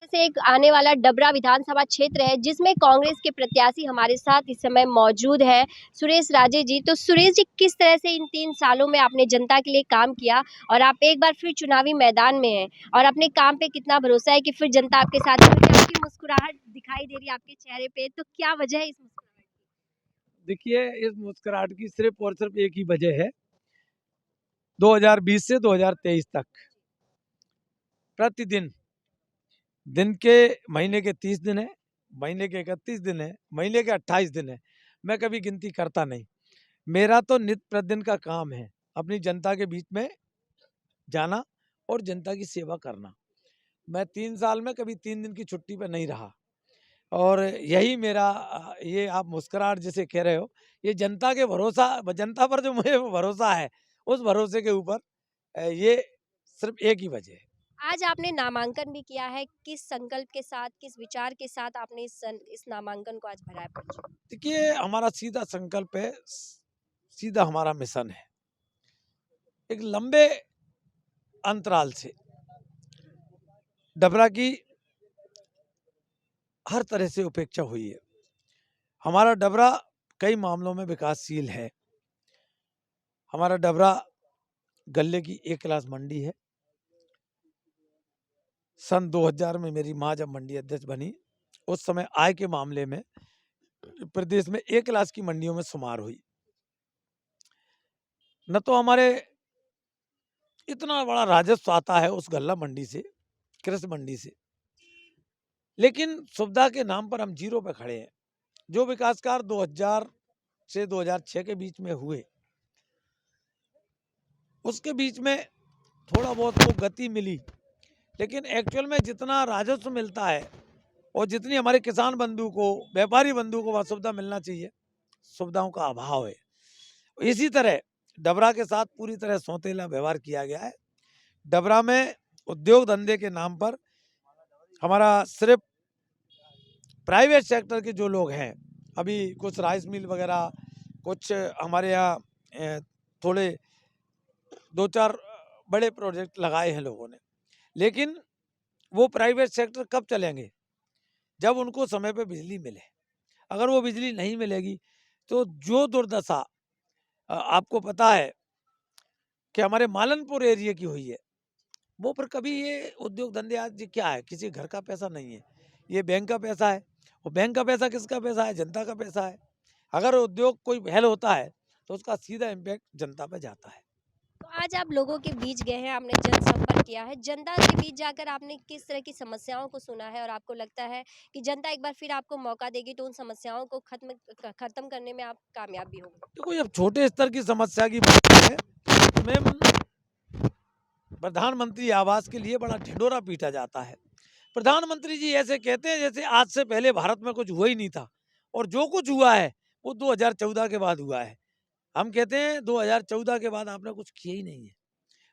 से एक आने वाला डबरा विधानसभा क्षेत्र है जिसमें कांग्रेस के प्रत्याशी हमारे साथ इस समय मौजूद है सुरेश राजे जी। तो सुरेश जी, किस तरह से इन 3 सालों में आपने जनता के लिए काम किया और आप एक बार फिर चुनावी मैदान में हैं और अपने काम पे कितना भरोसा है कि फिर जनता आपके साथ है? मुझे आपकी मुस्कुराहट दिखाई दे रही है आपके चेहरे पे, तो क्या वजह है इस मुस्कुराहट की? देखिए, इस मुस्कुराहट की सिर्फ और सिर्फ एक ही वजह है। 2020 से 2023 तक प्रतिदिन दिन के महीने के 30 दिन है, महीने के 31 दिन है, महीने के 28 दिन है, मैं कभी गिनती करता नहीं। मेरा तो नित्य प्रतिदिन का काम है अपनी जनता के बीच में जाना और जनता की सेवा करना। मैं 3 साल में कभी 3 दिन की छुट्टी पर नहीं रहा और यही मेरा ये आप मुस्कुराहट जिसे कह रहे हो, ये जनता के भरोसा, जनता पर जो मुझे भरोसा है, उस भरोसे के ऊपर ये सिर्फ एक ही वजह है। आज आपने नामांकन भी किया है, किस संकल्प के साथ, किस विचार के साथ आपने इस नामांकन को आज भरा है पर्ची? देखिए, हमारा सीधा संकल्प है, सीधा हमारा मिशन है। एक लंबे अंतराल से डबरा की हर तरह से उपेक्षा हुई है। हमारा डबरा कई मामलों में विकासशील है। हमारा डबरा गल्ले की एक क्लास मंडी है। सन 2000 में मेरी माँ जब मंडी अध्यक्ष बनी, उस समय आय के मामले में प्रदेश में एक क्लास की मंडियों में शुमार हुई। न तो हमारे इतना बड़ा राजस्व आता है उस गल्ला मंडी से, कृषि मंडी से, लेकिन सुविधा के नाम पर हम जीरो पे खड़े हैं। जो विकास कार्य 2000 से 2006 के बीच में हुए, उसके बीच में थोड़ा बहुत तो गति मिली, लेकिन एक्चुअल में जितना राजस्व मिलता है और जितनी हमारे किसान बंधु को, व्यापारी बंधु को वह सुविधा मिलना चाहिए, सुविधाओं का अभाव है। इसी तरह डबरा के साथ पूरी तरह सौतेला व्यवहार किया गया है। डबरा में उद्योग धंधे के नाम पर हमारा सिर्फ प्राइवेट सेक्टर के जो लोग हैं, अभी कुछ राइस मिल वगैरह, कुछ हमारे यहाँ थोड़े 2-4 बड़े प्रोजेक्ट लगाए हैं लोगों ने, लेकिन वो प्राइवेट सेक्टर कब चलेंगे? जब उनको समय पे बिजली मिले। अगर वो बिजली नहीं मिलेगी तो जो दुर्दशा आपको पता है कि हमारे मालनपुर एरिया की हुई है, वो फिर कभी ये उद्योग धंधे आज क्या है, किसी घर का पैसा नहीं है, ये बैंक का पैसा है। और बैंक का पैसा किसका पैसा है? जनता का पैसा है। अगर उद्योग कोई फेल होता है तो उसका सीधा इम्पैक्ट जनता पे जाता है। तो आज आप लोगों के बीच गए हैं, आपने जनसंपर्क किया है, जनता के बीच जाकर आपने किस तरह की समस्याओं को सुना है और आपको लगता है कि जनता एक बार फिर आपको मौका देगी तो उन समस्याओं को खत्म करने में आप कामयाब भी होंगे? देखो, जब छोटे स्तर की समस्या की बात है तो मैम, प्रधानमंत्री आवास के लिए बड़ा ढिंढोरा पीटा जाता है। प्रधानमंत्री जी ऐसे कहते हैं जैसे आज से पहले भारत में कुछ हुआ ही नहीं था, और जो कुछ हुआ है वो 2014 के बाद हुआ है। हम कहते हैं 2014 के बाद आपने कुछ किया ही नहीं है।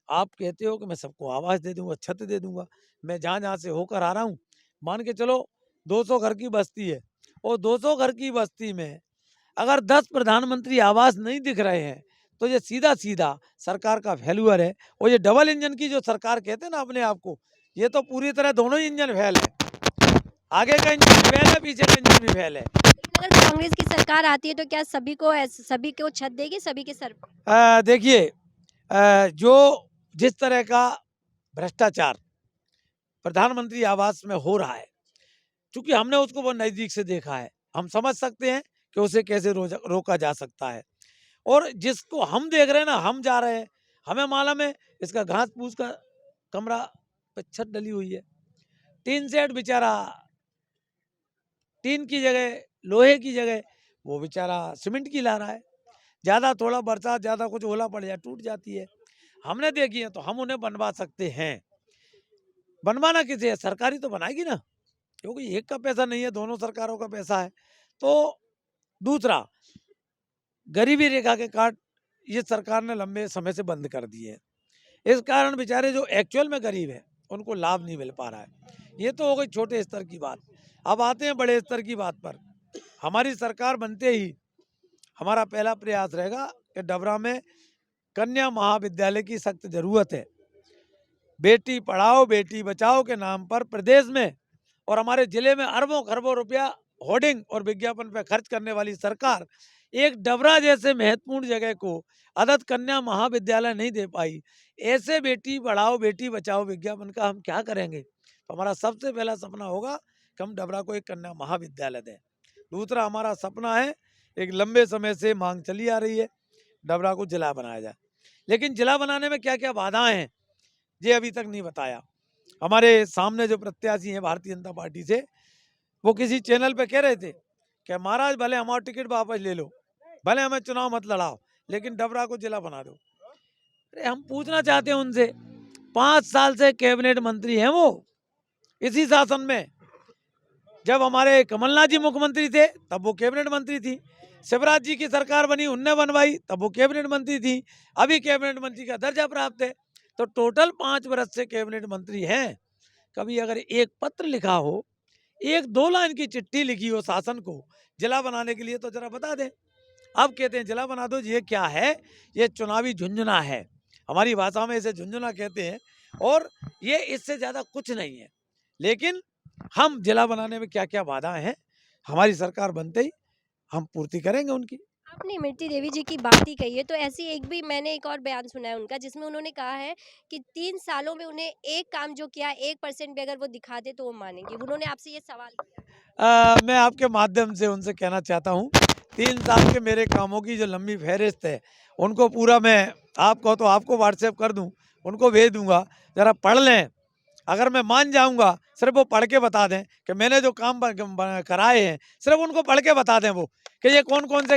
आप कहते हो कि मैं सबको आवास दे दूंगा, छत दे दूंगा। मैं जहाँ जहाँ से होकर आ रहा हूँ, मान के चलो 200 घर की बस्ती है, और 200 घर की बस्ती में अगर 10 प्रधानमंत्री आवास नहीं दिख रहे हैं तो ये सीधा सीधा सरकार का फेल्यूर है। और ये डबल इंजन की जो सरकार कहते हैं ना अपने आप को, ये तो पूरी तरह दोनों ही इंजन फेल है। आगे का इंजन भी फेल है, पीछे का इंजन भी फेल है। लेकिन अगर कांग्रेस की सरकार आती है तो क्या सभी को छत देगी, सभी के सर पे? देखिए, जो जिस तरह का भ्रष्टाचार प्रधानमंत्री आवास में हो रहा है, क्योंकि हमने उसको बहुत नजदीक से देखा है, हम समझ सकते हैं कि उसे कैसे रोका जा सकता है। और जिसको हम देख रहे हैं ना, हम जा रहे हैं, हमें मालूम है इसका घास फूस का कमरा पे छत डली हुई है, टीन सेट बेचारा, टीन की जगह, लोहे की जगह वो बेचारा सीमेंट की ला रहा है। ज्यादा थोड़ा बरसात, ज्यादा कुछ ओला पड़ जाए टूट जाती है। हमने देखी है तो हम उन्हें बनवा सकते हैं। बनवाना किसे है? सरकारी तो बनाएगी ना, क्योंकि एक का पैसा नहीं है, दोनों सरकारों का पैसा है। तो दूसरा, गरीबी रेखा के कार्ड ये सरकार ने लंबे समय से बंद कर दिए हैं। इस कारण बेचारे जो एक्चुअल में गरीब है उनको लाभ नहीं मिल पा रहा है। ये तो हो गई छोटे स्तर की बात। अब आते हैं बड़े स्तर की बात पर। हमारी सरकार बनते ही हमारा पहला प्रयास रहेगा कि डबरा में कन्या महाविद्यालय की सख्त जरूरत है। बेटी पढ़ाओ बेटी बचाओ के नाम पर प्रदेश में और हमारे जिले में अरबों खरबों रुपया होर्डिंग और विज्ञापन पे खर्च करने वाली सरकार एक डबरा जैसे महत्वपूर्ण जगह को आदत कन्या महाविद्यालय नहीं दे पाई। ऐसे बेटी पढ़ाओ बेटी बचाओ विज्ञापन का हम क्या करेंगे? तो हमारा सबसे पहला सपना होगा कि हम डबरा को एक कन्या महाविद्यालय दें। दूसरा हमारा सपना है, एक लंबे समय से मांग चली आ रही है, डबरा को जिला बनाया जाए। लेकिन जिला बनाने में क्या क्या बाधाएं हैं ये अभी तक नहीं बताया। हमारे सामने जो प्रत्याशी हैं भारतीय जनता पार्टी से, वो किसी चैनल पे कह रहे थे कि महाराज भले हमारा टिकट वापस ले लो, भले हमें चुनाव मत लड़ाओ, लेकिन डबरा को जिला बना दो। अरे हम पूछना चाहते हैं उनसे, 5 साल से कैबिनेट मंत्री हैं वो इसी शासन में। जब हमारे कमलनाथ जी मुख्यमंत्री थे तब वो कैबिनेट मंत्री थी, शिवराज जी की सरकार बनी उनने बनवाई तब वो कैबिनेट मंत्री थी, अभी कैबिनेट मंत्री का दर्जा प्राप्त है। तो टोटल 5 वर्ष से कैबिनेट मंत्री हैं। कभी अगर एक पत्र लिखा हो, एक 2 लाइन की चिट्ठी लिखी हो शासन को जिला बनाने के लिए तो जरा बता दें। अब कहते हैं जिला बना दो, ये क्या है? ये चुनावी झुंझुना है, हमारी भाषा में इसे झुंझुना कहते हैं, और ये इससे ज्यादा कुछ नहीं है। लेकिन हम जिला बनाने में क्या क्या बाधाएं हैं, हमारी सरकार बनते ही हम पूर्ति करेंगे उनकी। आपने इमरती देवी जी की बात ही कही है, तो ऐसी मैंने एक और बयान सुना है उनका, जिसमें उन्होंने कहा है कि 3 सालों में उन्हें एक काम जो किया 1% भी अगर वो दिखा दे तो वो मानेंगे। उन्होंने आपसे ये सवाल किया। मैं आपके माध्यम से उनसे कहना चाहता हूँ, 3 साल के मेरे कामों की जो लंबी फहरिस्त है उनको पूरा मैं आपको तो आपको व्हाट्सएप कर दूं, उनको भेज दूंगा, जरा पढ़ लें। अगर मैं मान जाऊंगा, सिर्फ वो पढ़ के बता दें कि मैंने जो काम कराए हैं, सिर्फ उनको पढ़ के बता दें वो कि ये कौन कौन से